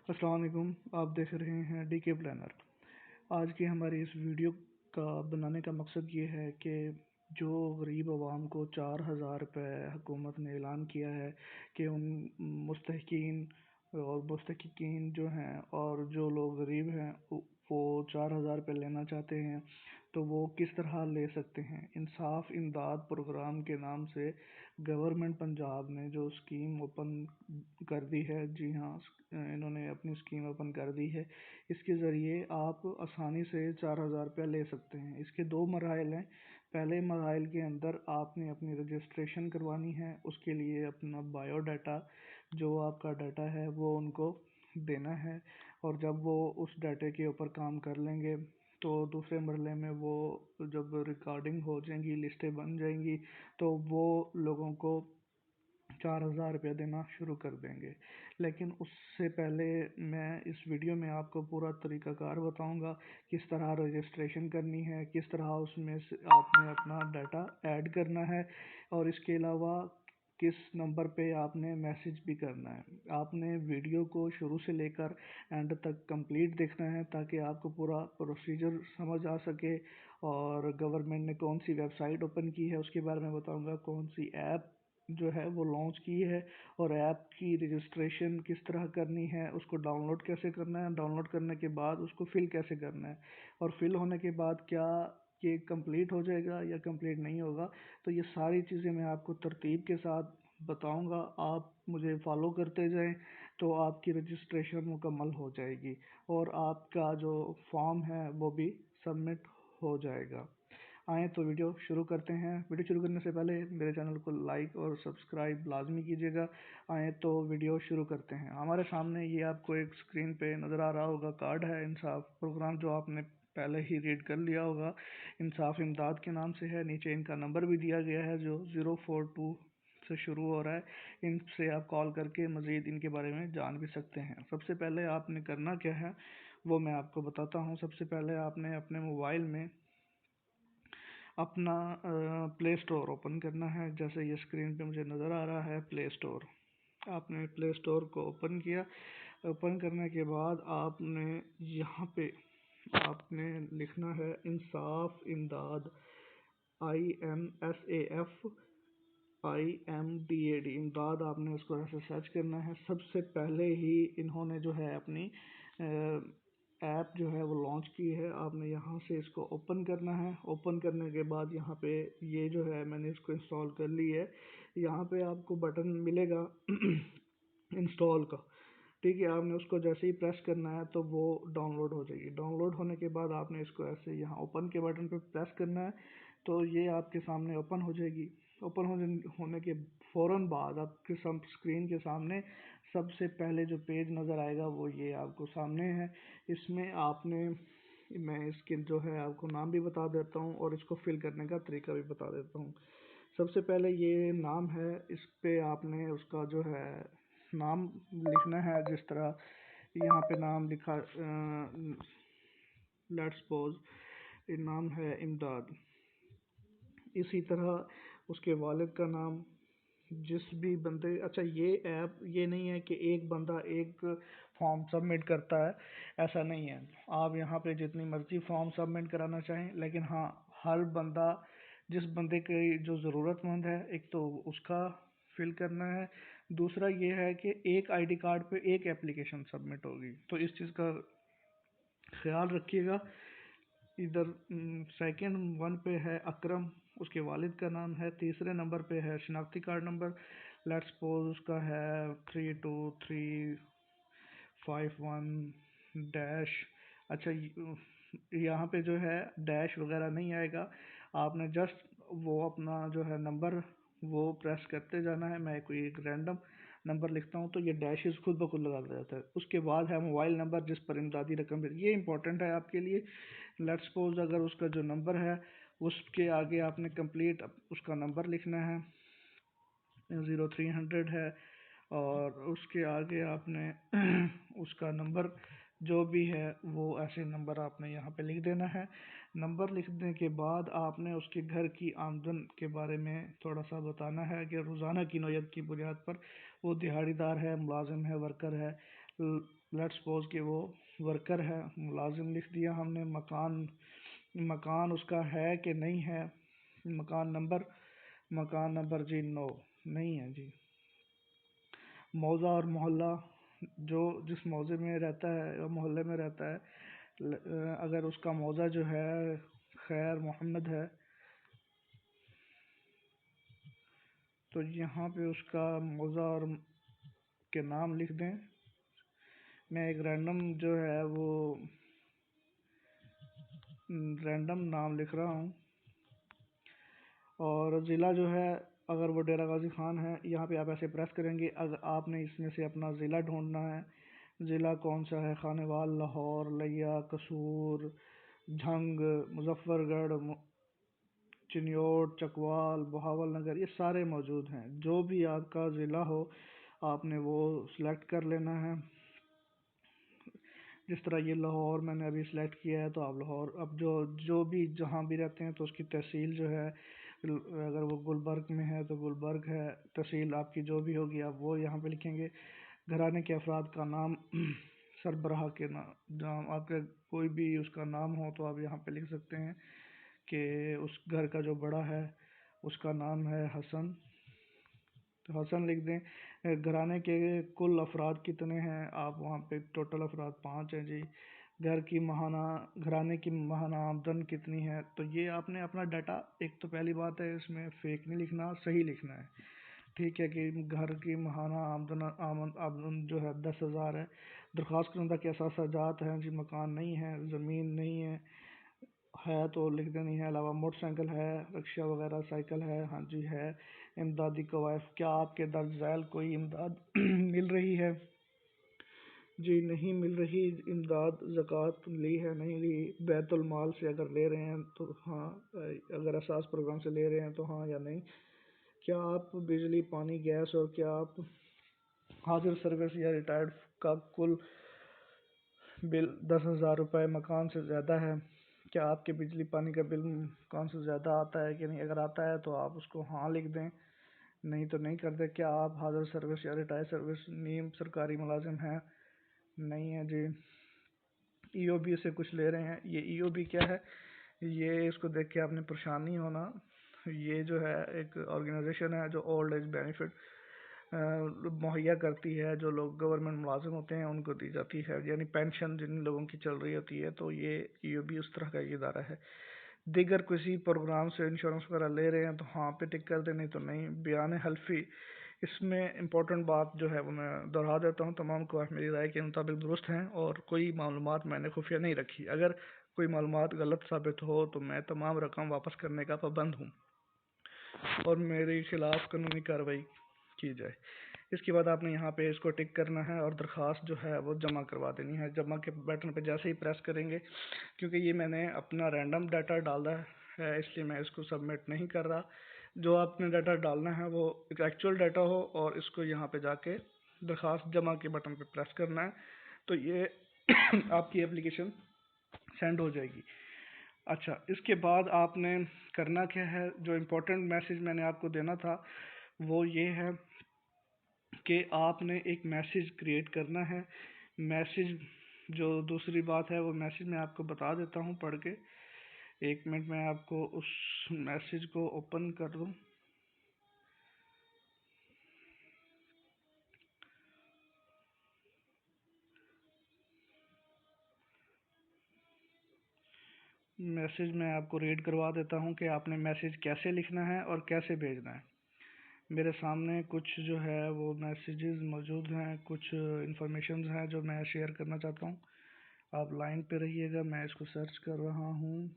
अस्सलाम वालेकुम। आप देख रहे हैं डीके प्लानर। आज की हमारी इस वीडियो का बनाने का मकसद ये है कि जो गरीब आवाम को 4,000 रुपये हुकूमत ने ऐलान किया है कि उन मुस्तहिकीन और मुस्तहिकीन जो हैं और जो लोग गरीब हैं वो 4,000 रुपये लेना चाहते हैं तो वो किस तरह ले सकते हैं। इंसाफ इमदाद प्रोग्राम के नाम से गवर्नमेंट पंजाब ने जो स्कीम ओपन कर दी है, जी हाँ, इन्होंने अपनी स्कीम ओपन कर दी है। इसके ज़रिए आप आसानी से 4,000 रुपया ले सकते हैं। इसके दो मराइल हैं। पहले मराइल के अंदर आपने अपनी रजिस्ट्रेशन करवानी है, उसके लिए अपना बायोडाटा जो आपका डाटा है वो उनको देना है, और जब वो उस डाटे के ऊपर काम कर लेंगे तो दूसरे मरले में वो जब रिकॉर्डिंग हो जाएंगी, लिस्टें बन जाएंगी, तो वो लोगों को 4,000 रुपया देना शुरू कर देंगे। लेकिन उससे पहले मैं इस वीडियो में आपको पूरा तरीक़ाकार बताऊंगा, किस तरह रजिस्ट्रेशन करनी है, किस तरह उसमें से आपने अपना डाटा ऐड करना है, और इसके अलावा किस नंबर पे आपने मैसेज भी करना है। आपने वीडियो को शुरू से लेकर एंड तक कंप्लीट देखना है ताकि आपको पूरा प्रोसीजर समझ आ सके, और गवर्नमेंट ने कौन सी वेबसाइट ओपन की है उसके बारे में बताऊंगा, कौन सी ऐप जो है वो लॉन्च की है, और ऐप की रजिस्ट्रेशन किस तरह करनी है, उसको डाउनलोड कैसे करना है, डाउनलोड करने के बाद उसको फिल कैसे करना है, और फिल होने के बाद क्या ये कंप्लीट हो जाएगा या कंप्लीट नहीं होगा। तो ये सारी चीज़ें मैं आपको तरतीब के साथ बताऊंगा। आप मुझे फॉलो करते जाएं तो आपकी रजिस्ट्रेशन मुकम्मल हो जाएगी और आपका जो फॉर्म है वो भी सबमिट हो जाएगा। आएँ तो वीडियो शुरू करते हैं। वीडियो शुरू करने से पहले मेरे चैनल को लाइक और सब्सक्राइब लाजमी कीजिएगा। आएँ तो वीडियो शुरू करते हैं। हमारे सामने ये आपको एक स्क्रीन पे नज़र आ रहा होगा, कार्ड है इंसाफ प्रोग्राम, जो आपने पहले ही रीड कर लिया होगा। इंसाफ इमदाद के नाम से है। नीचे इनका नंबर भी दिया गया है जो 042 से शुरू हो रहा है। इनसे आप कॉल करके मज़ीद इनके बारे में जान भी सकते हैं। सबसे पहले आपने करना क्या है वो मैं आपको बताता हूँ। सबसे पहले आपने अपने मोबाइल में अपना प्ले स्टोर ओपन करना है। जैसे ये स्क्रीन पे मुझे नज़र आ रहा है प्ले स्टोर। आपने प्ले स्टोर को ओपन किया। ओपन करने के बाद आपने यहाँ पे आपने लिखना है इंसाफ इमदाद, IMSAF इमदाद। आपने उसको ऐसे सर्च करना है। सबसे पहले ही इन्होंने जो है अपनी ऐप जो है वो लॉन्च की है। आपने यहाँ से इसको ओपन करना है। ओपन करने के बाद यहाँ पे ये जो है मैंने इसको इंस्टॉल कर ली है। यहाँ पे आपको बटन मिलेगा इंस्टॉल का, ठीक है। आपने उसको जैसे ही प्रेस करना है तो वो डाउनलोड हो जाएगी। डाउनलोड होने के बाद आपने इसको ऐसे यहाँ ओपन के बटन पे प्रेस करना है तो ये आपके सामने ओपन हो जाएगी। ओपन होने के फ़ौरन बाद आपके स्क्रीन के सामने सबसे पहले जो पेज नज़र आएगा वो ये आपको सामने है। इसमें आपने मैं इसके जो है आपको नाम भी बता देता हूँ और इसको फिल करने का तरीका भी बता देता हूँ। सबसे पहले ये नाम है, इस पे आपने उसका जो है नाम लिखना है। जिस तरह यहाँ पे नाम लिखा, लेट्स सपोज ये नाम है इमदाद। इसी तरह उसके वालिद का नाम, जिस भी बंदे, अच्छा ये ऐप ये नहीं है कि एक बंदा एक फॉर्म सबमिट करता है, ऐसा नहीं है। आप यहाँ पे जितनी मर्ज़ी फॉर्म सबमिट कराना चाहें, लेकिन हाँ, हर बंदा जिस बंदे की जो ज़रूरतमंद है, एक तो उसका फिल करना है। दूसरा ये है कि एक आईडी कार्ड पे एक एप्लीकेशन सबमिट होगी, तो इस चीज़ का ख्याल रखिएगा। इधर सेकंड वन पे है अकरम, उसके वालिद का नाम है। तीसरे नंबर पे है शनाख्ती कार्ड नंबर, लेट्स सपोज उसका है 32351 अच्छा, यहाँ पे जो है डैश वगैरह नहीं आएगा। आपने जस्ट वो अपना जो है नंबर वो प्रेस करते जाना है। मैं कोई एक रैंडम नंबर लिखता हूँ तो ये डैशेस खुद ब खुद लगा जाता है। उसके बाद है मोबाइल नंबर जिस पर इमदादी रकम है, ये इंपॉर्टेंट है आपके लिए। लेट्स सपोज अगर उसका जो नंबर है उसके आगे आपने कंप्लीट उसका नंबर लिखना है, 0300 है, और उसके आगे आपने उसका नंबर जो भी है वो ऐसे नंबर आपने यहाँ पे लिख देना है। नंबर लिखने के बाद आपने उसके घर की आमदन के बारे में थोड़ा सा बताना है कि रोज़ाना की नौयत की बुनियाद पर वो दिहाड़ीदार है, मुलाजिम है, वर्कर है। लेट्स सपोज कि वो वर्कर है, मुलाजिम लिख दिया हमने। मकान उसका है कि नहीं है। मकान नंबर जी नो, नहीं है जी। मौज़ा और मोहल्ला, जो जिस मौज़े में रहता है या मोहल्ले में रहता है, अगर उसका मौज़ा जो है खैर मोहम्मद है तो यहाँ पे उसका मौज़ा और के नाम लिख दें। मैं एक रैंडम जो है वो रैंडम नाम लिख रहा हूँ। और ज़िला जो है, अगर वो डेरा गाजी खान है, यहाँ पे आप ऐसे प्रेस करेंगे। अगर आपने इसमें से अपना ज़िला ढूंढना है, ज़िला कौन सा है, खानेवाल, लाहौर, लिया, कसूर, झंग, मुजफ्फरगढ़, चिन्योट, चकवाल, बहावल नगर, ये सारे मौजूद हैं। जो भी आपका ज़िला हो आपने वो सिलेक्ट कर लेना है। जिस तरह ये लाहौर मैंने अभी सिलेक्ट किया है, तो आप लाहौर, अब जो जो भी जहाँ भी रहते हैं तो उसकी तहसील जो है, अगर वो गुलबर्ग में है तो गुलबर्ग है, तहसील आपकी जो भी होगी आप वो यहाँ पे लिखेंगे। घराने के अफराद का नाम सरबराह के नाम आपके कोई भी उसका नाम हो तो आप यहाँ पे लिख सकते हैं कि उस घर का जो बड़ा है उसका नाम है हसन, तो हसन लिख दें। घराने के कुल अफराद कितने हैं, आप वहाँ पे टोटल अफराद 5 हैं जी। घराने की महाना आमदन कितनी है, तो ये आपने अपना डाटा, एक तो पहली बात है इसमें फेक नहीं लिखना, सही लिखना है। ठीक है कि घर की महाना आमदन जो है 10,000 है। दरख्वास्त करने के असासाजात हैं जी, मकान नहीं है, ज़मीन नहीं है तो लिख देनी है। अलावा मोटरसाइकिल है, रिक्शा वगैरह साइकिल है, हाँ जी है। इमदादी कवायफ, क्या आपके दर्ज झैल कोई इमदाद मिल रही है जी, नहीं मिल रही इमदाद। ज़कात ली है, नहीं ली। बैतुल माल से अगर ले रहे हैं तो हाँ, अगर एहसास प्रोग्राम से ले रहे हैं तो हाँ या नहीं। क्या आप बिजली, पानी, गैस, और क्या आप हाजिर सर्विस या रिटायर्ड का कुल बिल 10,000 रुपये मकान से ज़्यादा है। क्या आपके बिजली पानी का बिल मकान से ज़्यादा आता है कि नहीं, अगर आता है तो आप उसको हाँ लिख दें, नहीं तो नहीं कर दे। क्या आप हाजिर सर्विस या रिटायर्ड सर्विस नीम सरकारी मुलाजिम हैं, नहीं है जी। ईओबी से कुछ ले रहे हैं, ये ईओबी क्या है, ये इसको देख के आपने परेशान नहीं होना। ये जो है एक ऑर्गेनाइजेशन है जो ओल्ड एज बेनिफिट मुहैया करती है, जो लोग गवर्नमेंट मुलाजिम होते हैं उनको दी जाती है, यानी पेंशन जिन लोगों की चल रही होती है, तो ये भी उस तरह का ये इदारा है। दीगर किसी प्रोग्राम से इंश्योरेंस वगैरह ले रहे हैं तो हाँ पे टिक कर दे, नहीं तो नहीं। बयान हल्फी, इसमें इम्पोर्टेंट बात जो है वो मैं दोहरा देता हूँ, तमाम गवाह मेरी राय के मुताबिक दुरुस्त हैं और कोई मालूमात मैंने खुफिया नहीं रखी। अगर कोई मालूमात गलत साबित हो तो मैं तमाम रकम वापस करने का पाबंद हूँ और मेरे खिलाफ कानूनी कार्रवाई की जाए। इसके बाद आपने यहाँ पे इसको टिक करना है और दरख्वास्त जो है वो जमा करवा देनी है। जमा के बटन पे जैसे ही प्रेस करेंगे, क्योंकि ये मैंने अपना रैंडम डाटा डाला है इसलिए मैं इसको सबमिट नहीं कर रहा। जो आपने डाटा डालना है वो एक एक्चुअल डाटा हो और इसको यहाँ पे जाके दरख्वास्त जमा के बटन पे प्रेस करना है, तो ये आपकी एप्लीकेशन सेंड हो जाएगी। अच्छा, इसके बाद आपने करना क्या है, जो इम्पोर्टेंट मैसेज मैंने आपको देना था वो ये है कि आपने एक मैसेज क्रिएट करना है। मैसेज, जो दूसरी बात है वो मैसेज मैं आपको बता देता हूँ पढ़ के। एक मिनट में आपको उस मैसेज को ओपन कर दूँ। मैसेज मैं आपको रीड करवा देता हूँ कि आपने मैसेज कैसे लिखना है और कैसे भेजना है। मेरे सामने कुछ जो है वो मैसेजेस मौजूद हैं, कुछ इंफॉर्मेशन हैं जो मैं शेयर करना चाहता हूँ। आप लाइन पे रहिएगा, मैं इसको सर्च कर रहा हूँ।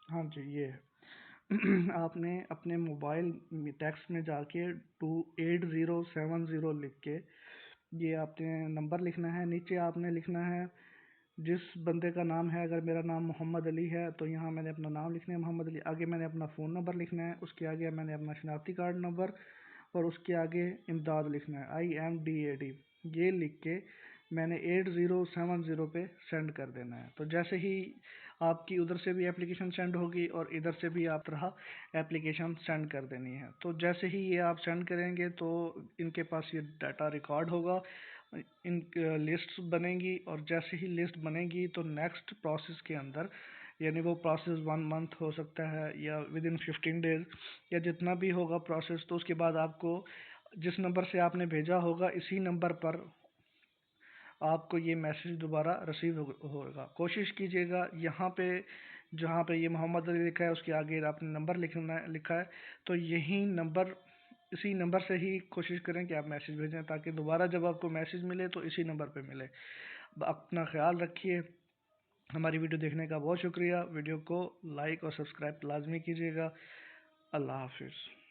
हाँ जी, ये है। आपने अपने मोबाइल टेक्स्ट में जाके 28070 लिख के ये आपने नंबर लिखना है। नीचे आपने लिखना है जिस बंदे का नाम है, अगर मेरा नाम मोहम्मद अली है तो यहाँ मैंने अपना नाम लिखना है मोहम्मद अली, आगे मैंने अपना फ़ोन नंबर लिखना है, उसके आगे मैंने अपना शनाख्ती कार्ड नंबर और उसके आगे इमदाद लिखना है, IMDAD। ये लिख के मैंने 8070 पे सेंड कर देना है। तो जैसे ही आपकी उधर से भी एप्लीकेशन सेंड होगी और इधर से भी आप तरह एप्लीकेशन सेंड कर देनी है। तो जैसे ही ये आप सेंड करेंगे तो इनके पास ये डाटा रिकॉर्ड होगा, इन लिस्ट बनेंगी, और जैसे ही लिस्ट बनेगी तो नेक्स्ट प्रोसेस के अंदर, यानी वो प्रोसेस 1 मंथ हो सकता है या विद इन 15 डेज या जितना भी होगा प्रोसेस, तो उसके बाद आपको जिस नंबर से आपने भेजा होगा इसी नंबर पर आपको ये मैसेज दोबारा रिसीव होगा। कोशिश कीजिएगा यहाँ पे जहाँ पे ये मोहम्मद अली लिखा है उसके आगे आपने नंबर लिखा है, तो यही नंबर, इसी नंबर से ही कोशिश करें कि आप मैसेज भेजें, ताकि दोबारा जब आपको मैसेज मिले तो इसी नंबर पे मिले। अपना ख्याल रखिए। हमारी वीडियो देखने का बहुत शुक्रिया। वीडियो को लाइक और सब्सक्राइब लाजमी कीजिएगा। अल्लाह हाफिज़।